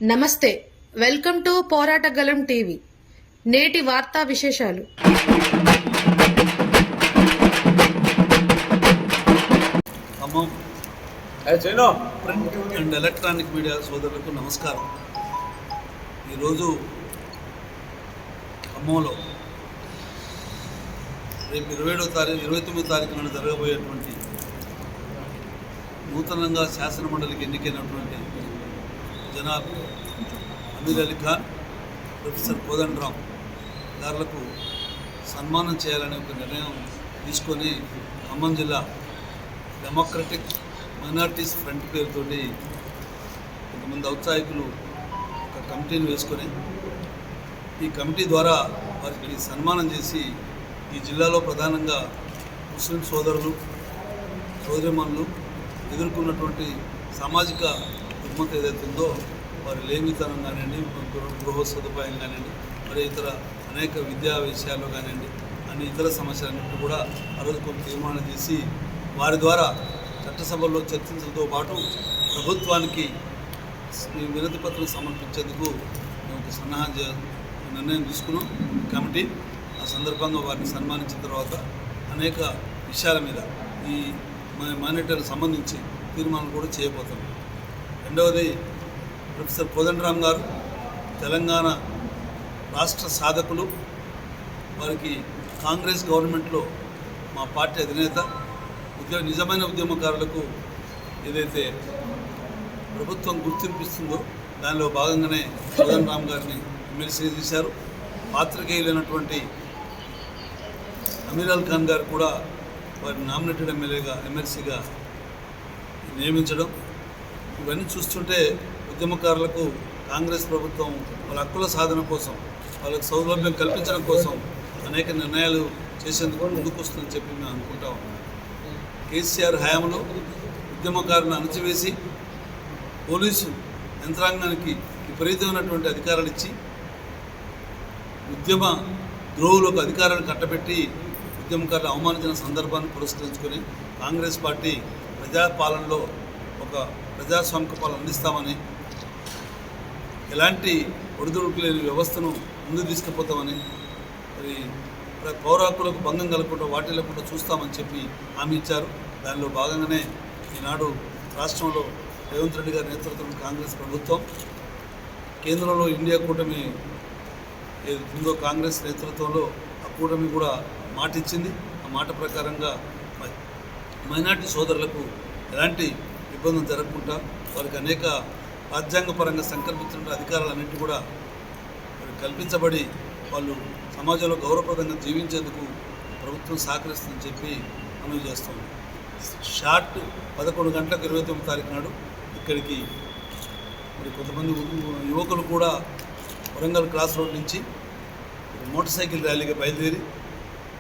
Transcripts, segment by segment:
నమస్తే, welcome to పోరాటగలం TV. నేటి వార్తా విశేషాలు. ప్రింట్ అండ్ ఎలక్ట్రానిక్ మీడియా సోదరులకు నమస్కారం. ఈరోజు ఖమ్మంలో రేపు 29వ తారీఖు నాడు జరగబోయేటువంటి నూతనంగా శాసనమండలికి ఎన్నికైనటువంటి జనాబ్ అమీర్ అలీ ఖాన్, ప్రొఫెసర్ కోదండరామ్ గారులకు సన్మానం చేయాలనే ఒక నిర్ణయం తీసుకొని ఖమ్మం జిల్లా డెమోక్రటిక్ మైనారిటీస్ ఫ్రంట్ పేరుతోటి కొంతమంది ఔత్సాహికులు ఒక కమిటీని వేసుకొని ఈ కమిటీ ద్వారా వారికి సన్మానం చేసి ఈ జిల్లాలో ప్రధానంగా ముస్లిం సోదరులు సోదరిమణులు ఎదుర్కొన్నటువంటి సామాజిక రుగ్మత ఏదైతే ఉందో వారి లేమితనం కానివ్వండి, గృహ సదుపాయం కానివ్వండి, మరి ఇతర అనేక విద్యా విషయాల్లో కానివ్వండి, అన్ని ఇతర సమస్యలన్నింటినీ కూడా ఆ రోజు కొంత తీర్మానం చేసి వారి ద్వారా చట్టసభల్లో చర్చించడంతో పాటు ప్రభుత్వానికి వినతి పత్రం సమర్పించేందుకు మేము ఒక నిర్ణయం తీసుకున్నాం కమిటీ. ఆ సందర్భంగా వారిని సన్మానించిన తర్వాత అనేక విషయాల మీద ఈ మైనారిటీలకు సంబంధించి తీర్మానం కూడా చేయబోతున్నాం. రెండవది, ప్రొఫెసర్ కోదండరామ్ గారు తెలంగాణ రాష్ట్ర సాధకులు. వారికి కాంగ్రెస్ గవర్నమెంట్లో మా పార్టీ అధినేత నిజమైన ఉద్యమకారులకు ఏదైతే ప్రభుత్వం గుర్తింపిస్తుందో దానిలో భాగంగానే కోదండరామ్ గారిని ఎమ్మెల్సీ చేశారు. పాత్రికేయులైనటువంటి అమీర్ అలీ ఖాన్ గారు కూడా వారిని నామినేటెడ్ ఎమ్మెల్సీగా నియమించడం, ఇవన్నీ చూస్తుంటే ఉద్యమకారులకు కాంగ్రెస్ ప్రభుత్వం వాళ్ళ హక్కుల సాధన కోసం, వాళ్ళకి సౌలభ్యం కల్పించడం కోసం అనేక నిర్ణయాలు చేసేందుకు ముందుకు వస్తుందని చెప్పి మేము అనుకుంటా ఉన్నాం. కేసీఆర్ హయాంలో ఉద్యమకారులను అణచివేసి పోలీసు యంత్రాంగానికి విపరీతమైనటువంటి అధికారాలు ఇచ్చి ఉద్యమ ద్రోహులకు అధికారాలు కట్టబెట్టి ఉద్యమకారులు అవమానించిన సందర్భాన్ని పురస్కరించుకొని కాంగ్రెస్ పార్టీ ప్రజాపాలనలో ఒక ప్రజాస్వామిక పాలన అందిస్తామని, ఎలాంటి ఒడిదుడుకు లేని వ్యవస్థను ముందుకు తీసుకుపోతామని, మరి పౌర హక్కులకు భంగం కలగకుండా వాటిల్లకుండా చూస్తామని చెప్పి హామీ ఇచ్చారు. దానిలో భాగంగానే ఈనాడు రాష్ట్రంలో రేవంత్ రెడ్డి గారి నేతృత్వంలో కాంగ్రెస్ ప్రభుత్వం, కేంద్రంలో ఇండియా కూటమి ఏదో కాంగ్రెస్ నేతృత్వంలో ఆ కూటమి కూడా మాట ఇచ్చింది. ఆ మాట ప్రకారంగా మైనార్టీ సోదరులకు ఎలాంటి ఇబ్బందులు జరగకుండా వారికి అనేక రాజ్యాంగపరంగా సంకల్పించిన అధికారాలన్నింటినీ కూడా కల్పించబడి వాళ్ళు సమాజంలో గౌరవప్రదంగా జీవించేందుకు ప్రభుత్వం సహకరిస్తుందని చెప్పి మనవి చేస్తుంది. షార్ట్ 11 గంటలకు 29వ తారీఖు నాడు ఇక్కడికి మరి కొంతమంది యువకులు కూడా వరంగల్ క్రాస్ రోడ్ నుంచి మోటార్ సైకిల్ ర్యాలీగా బయలుదేరి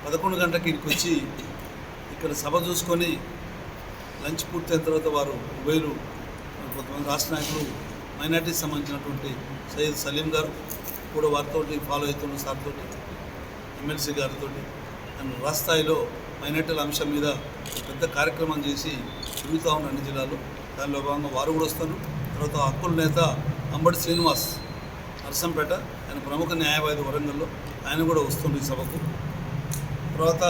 11 గంటలకు ఇక్కడికి వచ్చి ఇక్కడ సభ చూసుకొని లంచ్ పూర్తయిన తర్వాత వారు ఉభయలు కొంతమంది రాష్ట్ర నాయకులు మైనార్టీకి సంబంధించినటువంటి సయ్యద్ సలీం గారు కూడా వారితో ఫాలో అవుతున్న సార్తో ఎమ్మెల్సీ గారితో అండ్ రాష్ట్ర స్థాయిలో మైనార్టీల అంశం మీద పెద్ద కార్యక్రమం చేసి తిరుగుతూ ఉన్న అన్ని జిల్లాలో. దానిలో భాగంగా వారు కూడా వస్తారు. తర్వాత హక్కుల నేత అంబడి శ్రీనివాస్ నర్సంపేట, ఆయన ప్రముఖ న్యాయవాది వరంగల్లో, ఆయన కూడా వస్తుంది ఈ సభకు. తర్వాత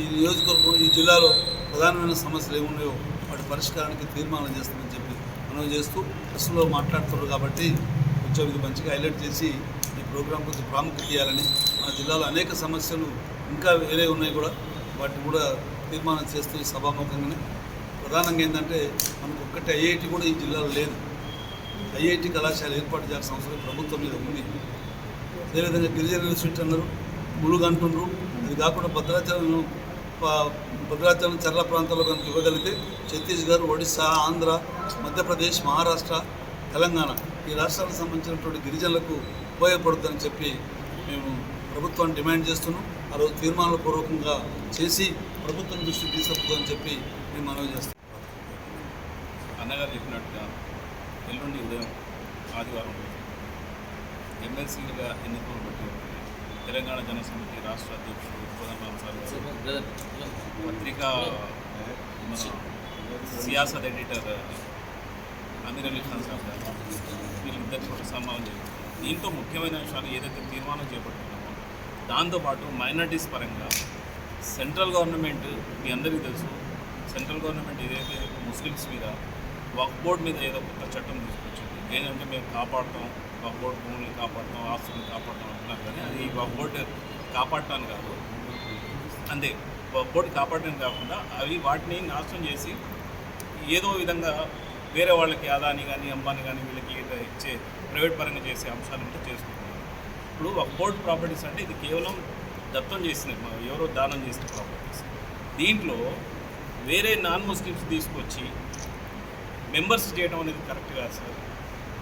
ఈ నియోజకవర్గం ఈ జిల్లాలో ప్రధానమైన సమస్యలు ఏమున్నాయో వాటి పరిష్కారానికి తీర్మానం చేస్తామని చెప్పి మనం చేస్తూ ప్రశ్నలో మాట్లాడుతున్నారు. కాబట్టి కొంచెం ఇది మంచిగా హైలైట్ చేసి ఈ ప్రోగ్రాం కొంచెం ప్రాముఖ్యత ఇవ్వాలని, మన జిల్లాలో అనేక సమస్యలు ఇంకా వేరే ఉన్నాయి కూడా వాటిని కూడా తీర్మానం చేస్తూ ఈ సభాముఖంగానే ప్రధానంగా ఏంటంటే మనకు ఒక్కటి ఐఐటి కూడా ఈ జిల్లాలో లేదు. ఐఐటి కళాశాల ఏర్పాటు చేయాల్సిన అవసరం ప్రభుత్వం మీద ఉంది. అదేవిధంగా గిరిజన యూనివర్సిటీ అన్నారు, ములుగు అంటున్నారు. అది కాకుండా భద్రాచలం చర్ల ప్రాంతాల్లో కనుక ఇవ్వగలిగితే ఛత్తీస్గఢ్, ఒడిశా, ఆంధ్ర, మధ్యప్రదేశ్, మహారాష్ట్ర, తెలంగాణ ఈ రాష్ట్రాలకు సంబంధించినటువంటి గిరిజనులకు ఉపయోగపడుతుందని చెప్పి మేము ప్రభుత్వాన్ని డిమాండ్ చేస్తున్నాం. ఆ రోజు తీర్మానాల పూర్వకంగా చేసి ప్రభుత్వం దృష్టికి తీసుకుపోతుందని చెప్పి మేము మనవి చేస్తాం. అన్నగారు చెప్పినట్టుగా ఎల్లుండి ఉదయం ఆదివారం ఎమ్మెల్సీలుగా ఎన్నికలు బట్టి తెలంగాణ జనసమితి రాష్ట్ర అధ్యక్షుడు కోదండరామ్ సార్ పత్రికా సియాసత్ ఎడిటర్ అమీర్ అలీ ఖాన్ సాబ్ గారు వీళ్ళిద్దరిని కూడా సన్మానం చేయాలి. దీంతో ముఖ్యమైన విషయాలు ఏదైతే తీర్మానం చేపట్టుకున్నామో దాంతోపాటు మైనారిటీస్ పరంగా సెంట్రల్ గవర్నమెంట్ మీ అందరికీ తెలుసు, సెంట్రల్ గవర్నమెంట్ ఏదైతే ముస్లిమ్స్ మీద వక్ఫ్ బోర్డ్ మీద ఏదో కొత్త చట్టం తీసుకొచ్చింది. ఏంటంటే మేము కాపాడుతాం, వక్ఫ్ బోర్డ్ భూముల్ని కాపాడుతాం, ఆస్తుల్ని కాపాడుతాం అంటున్నారు. కానీ అది వక్ఫ్ బోర్డ్ కాపాడటానికి కాదు, అంతే. వక్ఫ్ బోర్డు కాపాడటానికి కాకుండా అవి వాటిని నాశనం చేసి ఏదో విధంగా వేరే వాళ్ళకి అదాని కానీ అంబానీ కానీ వీళ్ళకి ఇచ్చే ప్రైవేట్ పరంగా చేసే అంశాలంతా చేసుకుంటున్నారు. ఇప్పుడు వక్ఫ్ బోర్డ్ ప్రాపర్టీస్ అంటే ఇది కేవలం దత్తం చేసినవి, ఎవరో దానం చేసిన ప్రాపర్టీస్. దీంట్లో వేరే నాన్ ముస్లిమ్స్ తీసుకొచ్చి మెంబర్స్ చేయడం అనేది కరెక్ట్ కాదు సార్.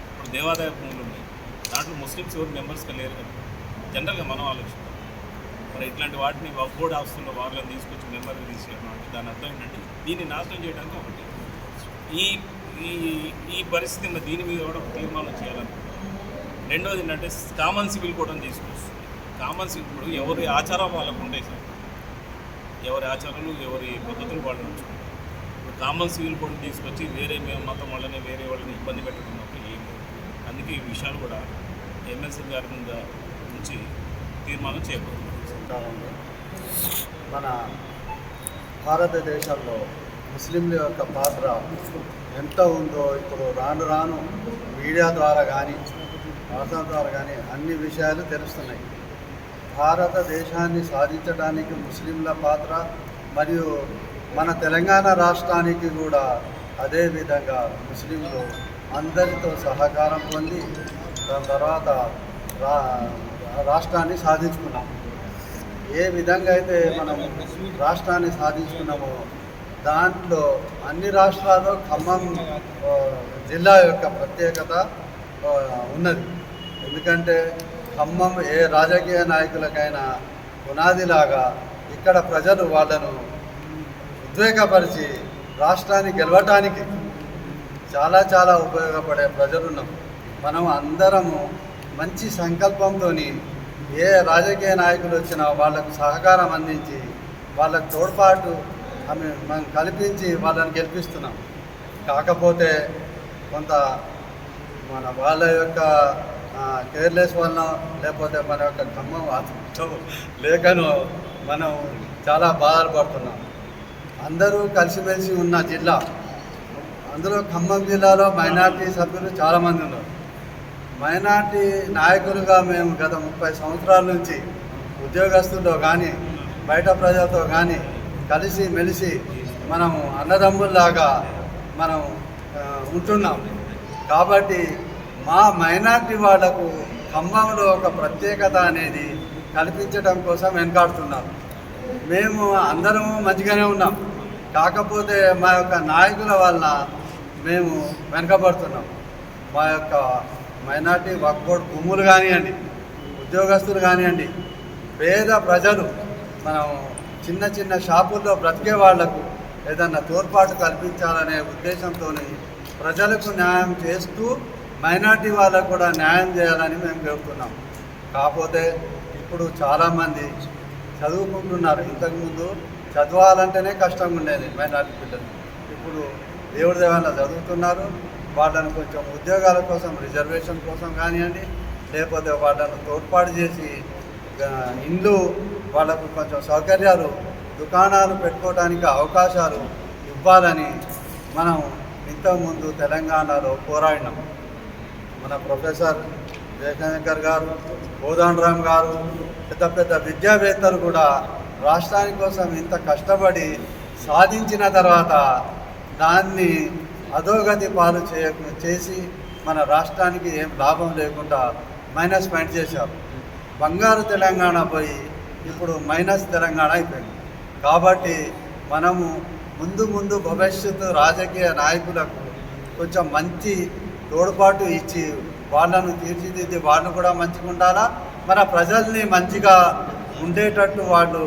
ఇప్పుడు దేవాదాయ భూములు ఉన్నాయి, దాంట్లో ముస్లిమ్స్ ఎవరు మెంబర్స్గా లేరు కదా. జనరల్గా మనం ఆలోచిస్తాం. మరి ఇట్లాంటి వాటిని వక్ఫ్ బోర్డ్ ఆస్తుల్లో వాళ్ళని తీసుకొచ్చి మెంబర్గా తీసేయడం అంటే దాని అర్థం ఏంటంటే దీన్ని నాశనం చేయడానికి ఒకటి ఈ ఈ ఈ పరిస్థితి ఉన్న దీని మీద కూడా తీర్మానం చేయాలనుకుంటున్నాం. రెండోది ఏంటంటే కామన్ సివిల్ కూడా తీసుకొస్తుంది. కామన్ సివిల్ ఇప్పుడు ఎవరి ఆచారం వాళ్ళకు ఉంటాయి సార్, ఎవరి ఆచారాలు ఎవరి పద్ధతులు వాళ్ళు ఉంచుకుంటారు. ఇప్పుడు కామన్ సివిల్ కోడ్ తీసుకొచ్చి వేరే మతం వాళ్ళని వేరే వాళ్ళని ఇబ్బంది పెట్టుకున్నప్పుడు ఏం లేదు. అందుకే ఈ విషయాలు కూడా ఎమ్మెల్సీ గారి మీద నుంచి తీర్మానం చేయబోతున్నారు. మన భారతదేశంలో ముస్లింల యొక్క పాత్ర ఎంత ఉందో ఇప్పుడు రాను రాను మీడియా ద్వారా కానీ వార్తల ద్వారా కానీ అన్ని విషయాలు తెలుస్తున్నాయి. భారతదేశాన్ని సాధించడానికి ముస్లింల పాత్ర మరియు మన తెలంగాణ రాష్ట్రానికి కూడా అదేవిధంగా ముస్లింలు అందరితో సహకారం పొంది దాని తర్వాత రాష్ట్రాన్ని సాధించుకున్నాం. ఏ విధంగా అయితే మనం రాష్ట్రాన్ని సాధించుకున్నామో దాంట్లో అన్ని రాష్ట్రాల్లో ఖమ్మం జిల్లా యొక్క ప్రత్యేకత ఉన్నది. ఎందుకంటే ఖమ్మం ఏ రాజకీయ నాయకులకైనా పునాదిలాగా ఇక్కడ ప్రజలు వాళ్ళను ఉద్వేగపరిచి రాష్ట్రాన్ని గెలవటానికి చాలా చాలా ఉపయోగపడే ప్రజలున్నాం. మనం అందరము మంచి సంకల్పంతో ఏ రాజకీయ నాయకులు వచ్చినా వాళ్ళకు సహకారం అందించి వాళ్ళకు తోడ్పాటు మనం కల్పించి వాళ్ళని గెలిపిస్తున్నాం. కాకపోతే కొంత వాళ్ళ యొక్క కేర్లెస్ వలన లేకపోతే మన యొక్క ఖమ్మం లేకనో మనం చాలా బాధలు పడుతున్నాం. అందరూ కలిసిమెలిసి ఉన్న జిల్లా, అందులో ఖమ్మం జిల్లాలో మైనార్టీ సభ్యులు చాలామంది ఉన్నారు. మైనార్టీ నాయకులుగా మేము గత 30 సంవత్సరాల నుంచి ఉద్యోగస్తుల్లో కానీ బయట ప్రజలతో కానీ కలిసి మెలిసి మనము అన్నదమ్ముల్లాగా మనం ఉంటున్నాం. కాబట్టి మా మైనార్టీ వాళ్లకు ఖమ్మంలో ఒక ప్రత్యేకత అనేది కల్పించడం కోసం వెనకాడుతున్నారు. మేము అందరము మంచిగానే ఉన్నాం, కాకపోతే మా యొక్క నాయకుల వలన మేము వెనకబడుతున్నాం. మా యొక్క మైనార్టీ వక్ఫ్ బోర్డ్ భూములు కానివ్వండి, ఉద్యోగస్తులు కానివ్వండి, పేద ప్రజలు మనం చిన్న చిన్న షాపుల్లో బ్రతికే వాళ్లకు ఏదన్నా తోడ్పాటు కల్పించాలనే ఉద్దేశంతో ప్రజలకు న్యాయం చేస్తూ మైనార్టీ వాళ్ళకు కూడా న్యాయం చేయాలని మేము కోరుతున్నాం. కాకపోతే ఇప్పుడు చాలామంది చదువుకుంటున్నారు. ఇంతకుముందు చదవాలంటేనే కష్టంగా ఉండేది మైనార్టీ పిల్లలు. ఇప్పుడు దేవుడి దేవాలయంలో చదువుతున్నారు. వాళ్ళని కొంచెం ఉద్యోగాల కోసం రిజర్వేషన్ కోసం కానివ్వండి, లేకపోతే వాళ్ళను తోడ్పాటు చేసి ఇండ్లు వాళ్ళకు కొంచెం సౌకర్యాలు దుకాణాలు పెట్టుకోవడానికి అవకాశాలు ఇవ్వాలని మనం ఇంతకుముందు తెలంగాణలో పోరాడినాం. మన ప్రొఫెసర్ జయశంకర్ గారు, కోదండరామ్ గారు, పెద్ద పెద్ద విద్యావేత్తలు కూడా రాష్ట్రాని కోసం ఇంత కష్టపడి సాధించిన తర్వాత దాన్ని అధోగతి పాలు చేసి మన రాష్ట్రానికి ఏం లాభం లేకుండా మైనస్ పాయింట్ చేశారు. బంగారు తెలంగాణ పోయి ఇప్పుడు మైనస్ తెలంగాణ అయిపోయింది. కాబట్టి మనము ముందు భవిష్యత్తు రాజకీయ నాయకులకు కొంచెం మంచి తోడ్పాటు ఇచ్చి వాళ్ళను తీర్చిదిద్ది వాళ్ళు కూడా మంచిగా ఉండాలా, మన ప్రజల్ని మంచిగా ఉండేటట్టు వాళ్ళు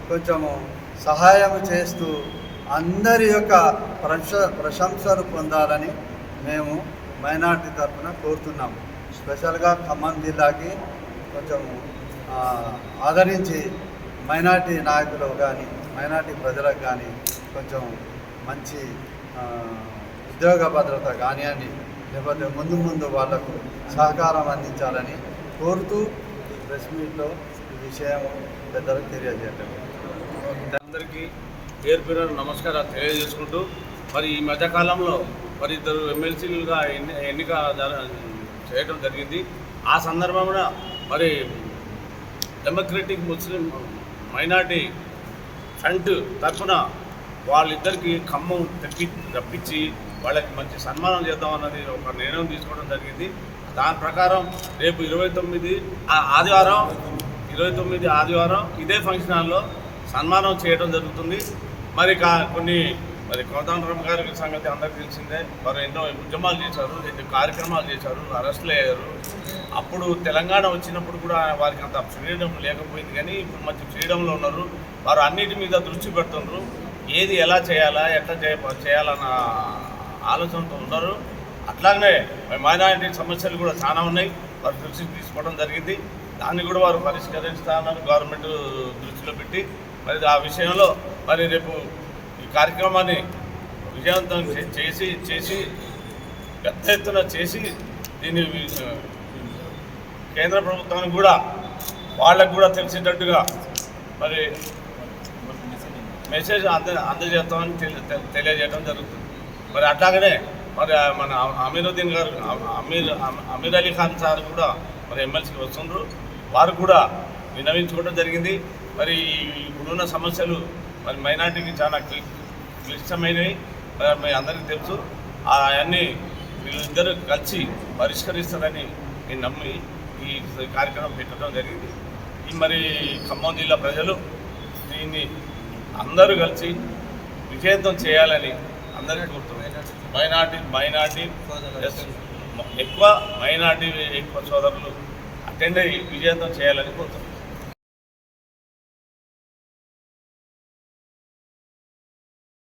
కొంచెము సహాయం చేస్తూ అందరి యొక్క ప్రశంసలు పొందాలని మేము మైనార్టీ తరఫున కోరుతున్నాము. స్పెషల్గా ఖమ్మం జిల్లాకి కొంచెం ఆదరించి మైనార్టీ నాయకులు కానీ మైనార్టీ ప్రజలకు కానీ కొంచెం మంచి ఉద్యోగ భద్రత కానివ్వండి, లేకపోతే ముందు ముందు వాళ్లకు సహకారం అందించాలని కోరుతూ ప్రెస్ మీట్లో ఈ విషయం పెద్దలకు తెలియజేయటం. అందరికీ పేరు పేరు నమస్కారాలు తెలియజేసుకుంటూ మరి ఈ మధ్యకాలంలో మరి ఇద్దరు ఎమ్మెల్సీలుగా ఎన్నిక చేయడం జరిగింది. ఆ సందర్భంలో మరి డెమోక్రటిక్ ముస్లిం మైనార్టీ ఫ్రంట్ తరఫున వాళ్ళిద్దరికి ఖమ్మం రప్పించి వాళ్ళకి మంచి సన్మానం చేద్దామన్నది ఒక నిర్ణయం తీసుకోవడం జరిగింది. దాని ప్రకారం రేపు 29 ఆదివారం ఇదే ఫంక్షన్ హాల్లో సన్మానం చేయడం జరుగుతుంది. మరి మరి కోదండరామ్ గారి సంగతి అందరికీ తెలిసిందే. వారు ఎన్నో ఉద్యమాలు చేశారు, ఎన్నో కార్యక్రమాలు చేశారు, అరెస్టులు అయ్యారు. అప్పుడు తెలంగాణ వచ్చినప్పుడు కూడా వారికి అంత ఫ్రీడమ్ లేకపోయింది, కానీ ఇప్పుడు మంచి ఫ్రీడంలో ఉన్నారు. వారు అన్నిటి మీద దృష్టి పెడుతున్నారు. ఏది ఎలా చేయాలా, ఎట్లా చేయాలన్న ఆలోచనతో ఉన్నారు. అట్లాగనే మైనారిటీ సమస్యలు కూడా చాలా ఉన్నాయి, వారు దృష్టికి తీసుకోవడం జరిగింది. దాన్ని కూడా వారు పరిష్కరిస్తానని గవర్నమెంట్ దృష్టిలో పెట్టి మరి ఆ విషయంలో మరి రేపు ఈ కార్యక్రమాన్ని విజయవంతం చేసి పెద్ద ఎత్తున చేసి దీన్ని కేంద్ర ప్రభుత్వానికి కూడా వాళ్ళకు కూడా తెలిసేటట్టుగా మరి మెసేజ్ అందజేస్తామని తెలియజేయడం జరుగుతుంది. మరి అట్లాగనే మరి మన అమీరుద్దీన్ గారు అమీర్ అలీ ఖాన్ సార్ కూడా మరి ఎమ్మెల్సీకి వస్తున్నారు. వారు కూడా విన్నవించుకోవడం జరిగింది. మరి ఇప్పుడున్న సమస్యలు మరి మైనార్టీకి చాలా క్లిష్టమైనవి, మీ అందరికీ తెలుసు. అవన్నీ వీళ్ళిద్దరూ కలిసి పరిష్కరిస్తారని నేను నమ్మి ఈ కార్యక్రమం పెట్టడం జరిగింది. మరి ఖమ్మం జిల్లా ప్రజలు దీన్ని అందరూ కలిసి విజయవంతం చేయాలని అందరికీ కోరుతున్నాను. మైనార్టీ ఎక్కువ సోదరులు అటెండ్ అయ్యి విజయవంతం చేయాలని కోరుతున్నాను.